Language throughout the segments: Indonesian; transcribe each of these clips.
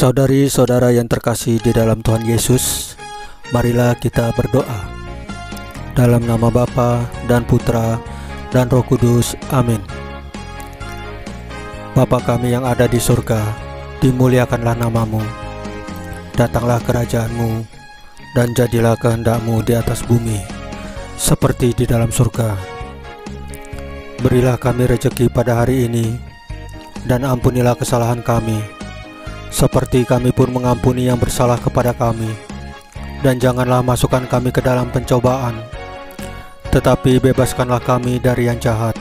Saudari-saudara yang terkasih di dalam Tuhan Yesus, marilah kita berdoa. Dalam nama Bapa dan Putra dan Roh Kudus, amin. Bapa kami yang ada di surga, dimuliakanlah namamu. Datanglah kerajaanmu, dan jadilah kehendakmu di atas bumi, seperti di dalam surga. Berilah kami rezeki pada hari ini, dan ampunilah kesalahan kami, seperti kami pun mengampuni yang bersalah kepada kami. Dan janganlah masukkan kami ke dalam pencobaan, tetapi bebaskanlah kami dari yang jahat.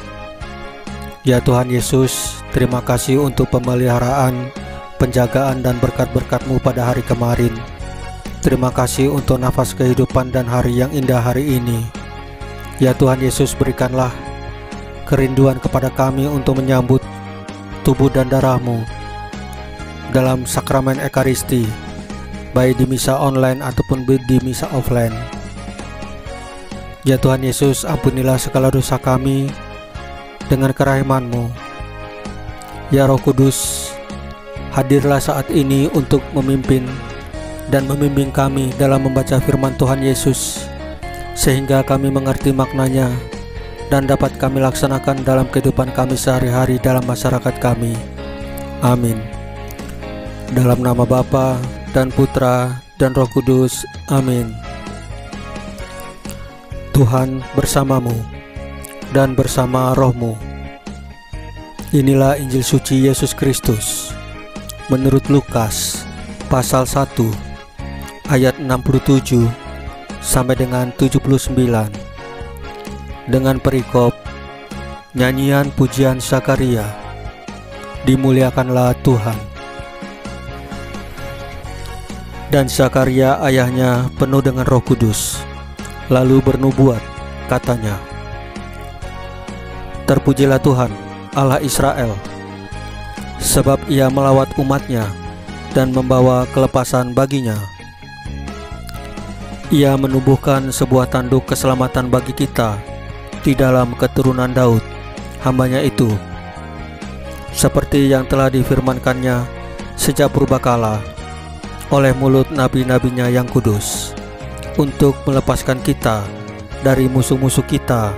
Ya Tuhan Yesus, terima kasih untuk pemeliharaan, penjagaan dan berkat-berkat-Mu pada hari kemarin. Terima kasih untuk nafas kehidupan dan hari yang indah hari ini. Ya Tuhan Yesus, berikanlah kerinduan kepada kami untuk menyambut tubuh dan darah-Mu dalam sakramen Ekaristi, baik di misa online ataupun di misa offline. Ya Tuhan Yesus, ampunilah segala dosa kami dengan kerahiman-Mu. Ya Roh Kudus, hadirlah saat ini untuk memimpin dan membimbing kami dalam membaca firman Tuhan Yesus, sehingga kami mengerti maknanya dan dapat kami laksanakan dalam kehidupan kami sehari-hari dalam masyarakat kami. Amin. Dalam nama Bapa dan Putra dan Roh Kudus, amin. Tuhan bersamamu dan bersama rohmu. Inilah Injil suci Yesus Kristus menurut Lukas pasal 1 ayat 67 sampai dengan 79, dengan perikop nyanyian pujian Zakaria, dimuliakanlah Tuhan. Dan Zakaria ayahnya penuh dengan Roh Kudus, lalu bernubuat, katanya, "Terpujilah Tuhan, Allah Israel, sebab Ia melawat umatnya dan membawa kelepasan baginya. Ia menumbuhkan sebuah tanduk keselamatan bagi kita di dalam keturunan Daud, hambanya itu, seperti yang telah difirmankannya sejak purbakala oleh mulut nabi-nabinya yang kudus, untuk melepaskan kita dari musuh-musuh kita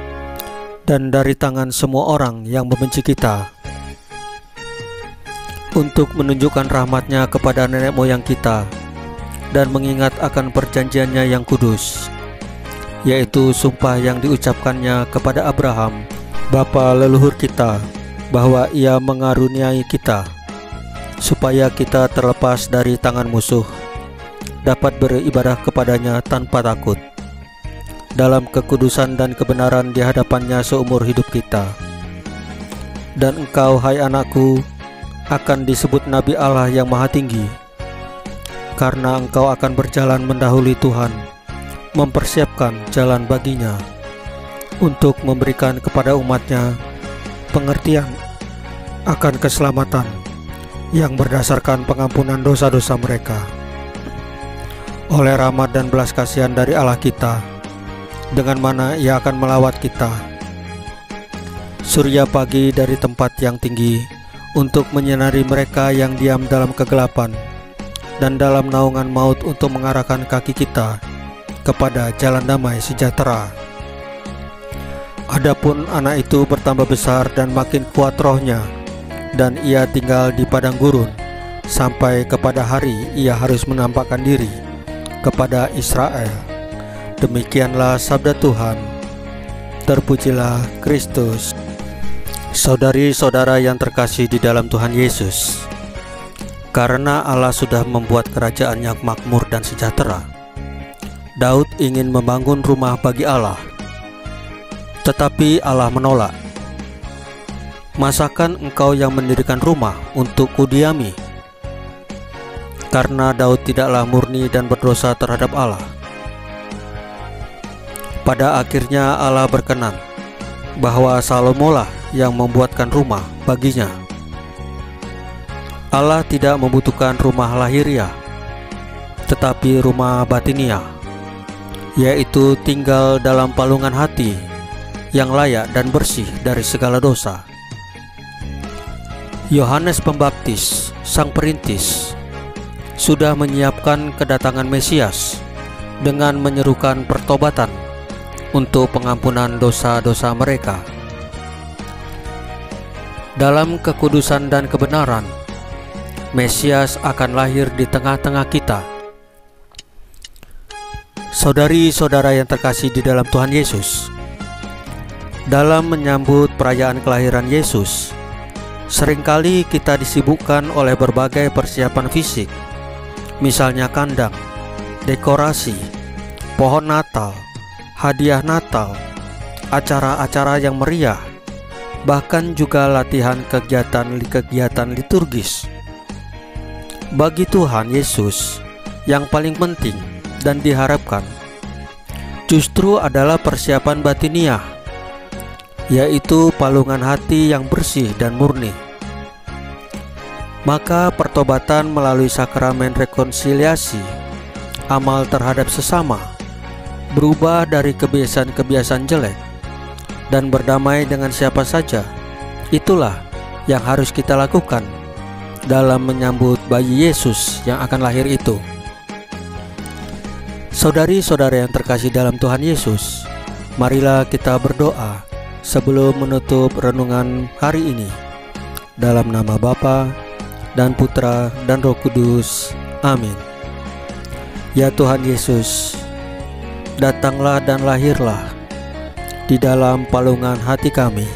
dan dari tangan semua orang yang membenci kita, untuk menunjukkan rahmat-Nya kepada nenek moyang kita dan mengingat akan perjanjiannya yang kudus, yaitu sumpah yang diucapkannya kepada Abraham, bapa leluhur kita, bahwa Ia mengaruniai kita supaya kita terlepas dari tangan musuh, dapat beribadah kepadanya tanpa takut, dalam kekudusan dan kebenaran di hadapannya seumur hidup kita. Dan engkau, hai anakku, akan disebut Nabi Allah yang Maha Tinggi, karena engkau akan berjalan mendahului Tuhan, mempersiapkan jalan baginya, untuk memberikan kepada umatnya pengertian akan keselamatan yang berdasarkan pengampunan dosa-dosa mereka, oleh rahmat dan belas kasihan dari Allah kita, dengan mana Ia akan melawat kita, surya pagi dari tempat yang tinggi, untuk menyinari mereka yang diam dalam kegelapan, dan dalam naungan maut, untuk mengarahkan kaki kita kepada jalan damai sejahtera. Adapun anak itu bertambah besar dan makin kuat rohnya, dan ia tinggal di padang gurun, sampai kepada hari ia harus menampakkan diri kepada Israel. Demikianlah sabda Tuhan. Terpujilah Kristus. Saudari-saudara yang terkasih di dalam Tuhan Yesus, karena Allah sudah membuat kerajaan yang makmur dan sejahtera, Daud ingin membangun rumah bagi Allah, tetapi Allah menolak. "Masakan engkau yang mendirikan rumah untuk kudiami?" Karena Daud tidaklah murni dan berdosa terhadap Allah. Pada akhirnya Allah berkenan bahwa Salomolah yang membuatkan rumah baginya. Allah tidak membutuhkan rumah lahiriah, tetapi rumah batiniah, yaitu tinggal dalam palungan hati yang layak dan bersih dari segala dosa. Yohanes Pembaptis, sang perintis, sudah menyiapkan kedatangan Mesias dengan menyerukan pertobatan untuk pengampunan dosa-dosa mereka. Dalam kekudusan dan kebenaran, Mesias akan lahir di tengah-tengah kita. Saudari-saudara yang terkasih di dalam Tuhan Yesus, dalam menyambut perayaan kelahiran Yesus, seringkali kita disibukkan oleh berbagai persiapan fisik, misalnya kandang, dekorasi, pohon Natal, hadiah Natal, acara-acara yang meriah, bahkan juga latihan kegiatan liturgis. Bagi Tuhan Yesus, yang paling penting dan diharapkan justru adalah persiapan batiniah, yaitu palungan hati yang bersih dan murni. Maka pertobatan melalui sakramen rekonsiliasi, amal terhadap sesama, berubah dari kebiasaan-kebiasaan jelek dan berdamai dengan siapa saja, itulah yang harus kita lakukan dalam menyambut bayi Yesus yang akan lahir itu. Saudari-saudara yang terkasih dalam Tuhan Yesus, marilah kita berdoa sebelum menutup renungan hari ini. Dalam nama Bapa dan Putra dan Roh Kudus. Amin. Ya Tuhan Yesus, datanglah dan lahirlah di dalam palungan hati kami.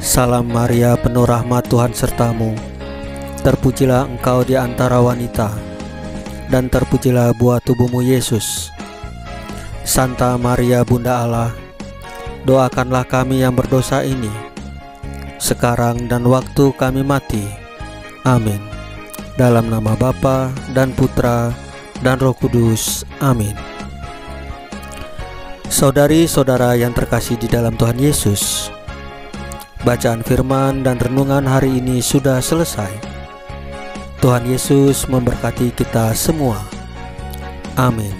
Salam Maria, penuh rahmat, Tuhan sertamu. Terpujilah engkau di antara wanita, dan terpujilah buah tubuhmu Yesus. Santa Maria Bunda Allah, doakanlah kami yang berdosa ini, sekarang dan waktu kami mati. Amin. Dalam nama Bapa dan Putra dan Roh Kudus. Amin. Saudari-saudara yang terkasih di dalam Tuhan Yesus, bacaan firman dan renungan hari ini sudah selesai. Tuhan Yesus memberkati kita semua. Amin.